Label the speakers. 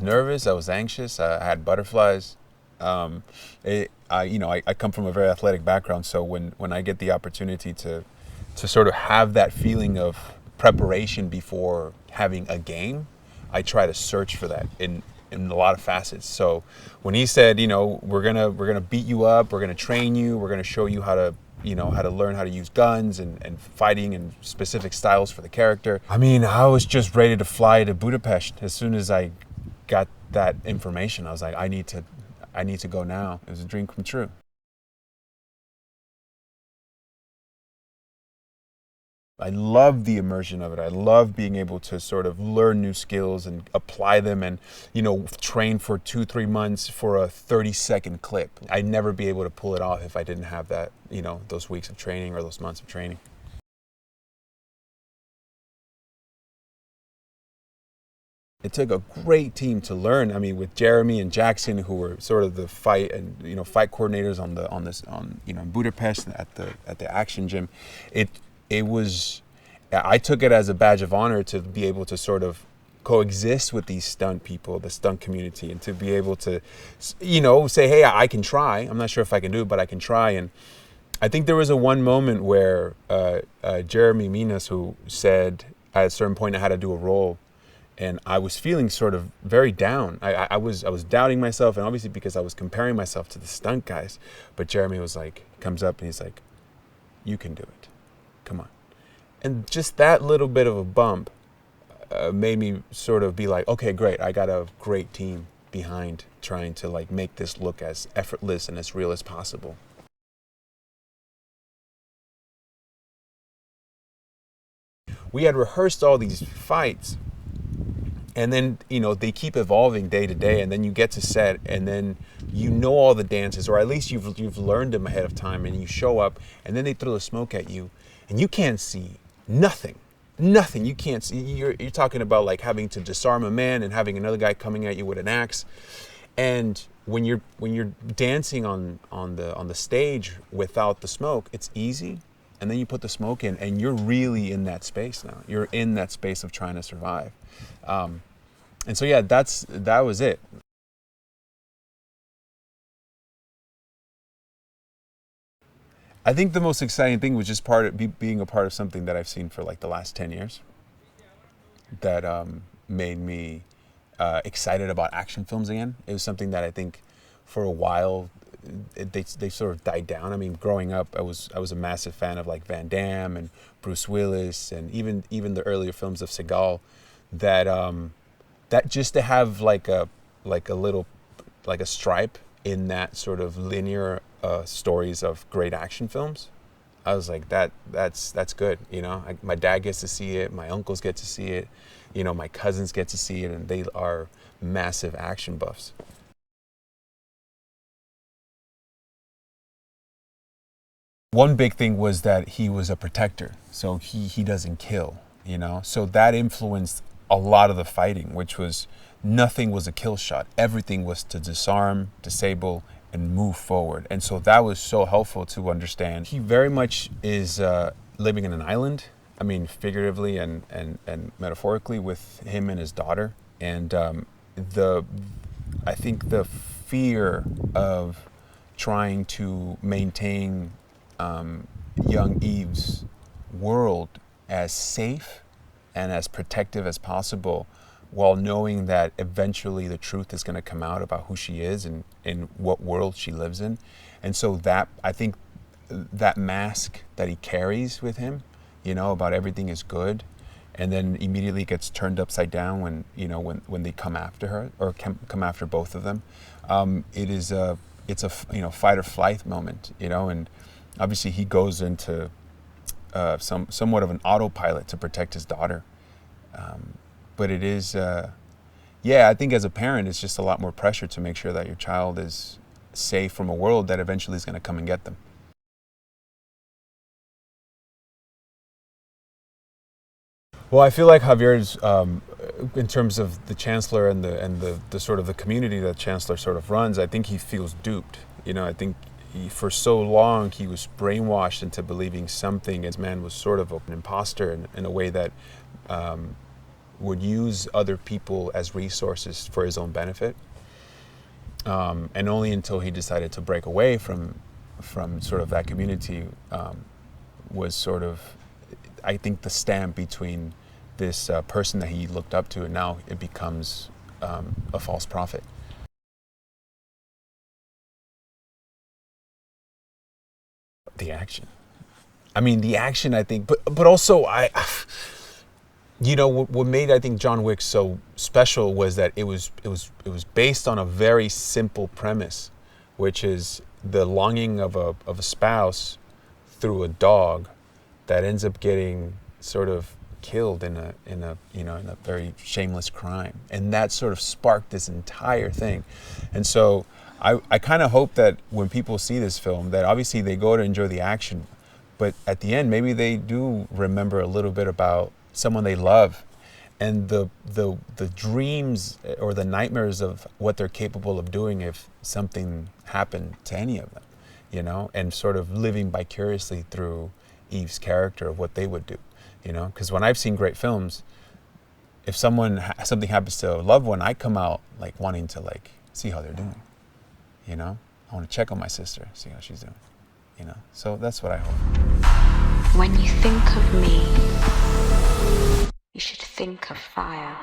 Speaker 1: nervous. I was anxious. I had butterflies. I come from a very athletic background, so when I get the opportunity to sort of have that feeling of preparation before having a game, I try to search for that in a lot of facets. So when he said, we're gonna beat you up, we're gonna train you, we're gonna show you how to learn how to use guns and fighting and specific styles for the character. I mean, I was just ready to fly to Budapest as soon as I got that information. I was like, I need to go now. It was a dream come true. I love the immersion of it. I love being able to sort of learn new skills and apply them and, train for 2-3 months for a 30-second clip. I'd never be able to pull it off if I didn't have that, those weeks of training or those months of training. It took a great team to learn. I mean, with Jeremy and Jackson, who were sort of the fight and fight coordinators in Budapest at the action gym. It was, I took it as a badge of honor to be able to sort of coexist with these stunt people, the stunt community, and to be able to, say, hey, I can try. I'm not sure if I can do it, but I can try. And I think there was one moment where Jeremy Minas, who said at a certain point I had to do a role, and I was feeling sort of very down. I was doubting myself, and obviously because I was comparing myself to the stunt guys. But Jeremy comes up and he's like, you can do it. Come on. And just that little bit of a bump made me sort of be like, okay, great. I got a great team behind trying to make this look as effortless and as real as possible. We had rehearsed all these fights, and then, they keep evolving day to day, and then you get to set, and then all the dances, or at least you've learned them ahead of time, and you show up, and then they throw the smoke at you, and you can't see nothing. Nothing. You can't see. You're talking about having to disarm a man and having another guy coming at you with an axe. And when you're dancing on the stage without the smoke, it's easy. And then you put the smoke in, and you're really in that space now. You're in that space of trying to survive. And so, yeah, that was it. I think the most exciting thing was just being a part of something that I've seen for the last 10 years that made me excited about action films again. It was something that I think for a while they sort of died down. I mean, growing up, I was a massive fan of Van Damme and Bruce Willis and even the earlier films of Seagal. That just to have a little a stripe in that sort of linear stories of great action films, I was like, that's good. My dad gets to see it, my uncles get to see it, my cousins get to see it, and they are massive action buffs. One big thing was that he was a protector, so he doesn't kill, so that influenced a lot of the fighting, which was nothing was a kill shot. Everything was to disarm, disable, and move forward. And so that was so helpful to understand. He very much is living in an island, I mean, figuratively and metaphorically, with him and his daughter. And I think the fear of trying to maintain young Eve's world as safe and as protective as possible, while knowing that eventually the truth is going to come out about who she is and what world she lives in. And so that, I think, that mask that he carries with him, about everything is good, and then immediately gets turned upside down when they come after her, or come after both of them. It's a fight or flight moment, and obviously he goes into somewhat of an autopilot to protect his daughter. But it is, I think as a parent, it's just a lot more pressure to make sure that your child is safe from a world that eventually is going to come and get them. Well, I feel like Javier's, in terms of the Chancellor and the sort of the community that Chancellor sort of runs, I think he feels duped. I think for so long he was brainwashed into believing something. His man was sort of an imposter in a way that would use other people as resources for his own benefit. And only until he decided to break away from sort of that community was sort of, I think, the stamp between this person that he looked up to, and now it becomes a false prophet. The action. I mean, the action, I think, but also what made, I think, John Wick so special was that it was based on a very simple premise, which is the longing of a spouse through a dog that ends up getting sort of killed in a very shameless crime, and that sort of sparked this entire thing. And so I kind of hope that when people see this film, that obviously they go to enjoy the action, but at the end maybe they do remember a little bit about someone they love, and the dreams or the nightmares of what they're capable of doing if something happened to any of them, and sort of living vicariously through Eve's character of what they would do, because when I've seen great films, if something happens to a loved one, I come out like wanting to like see how they're doing, I want to check on my sister, see how she's doing, so that's what I hope.
Speaker 2: When you think of me, you should think of fire.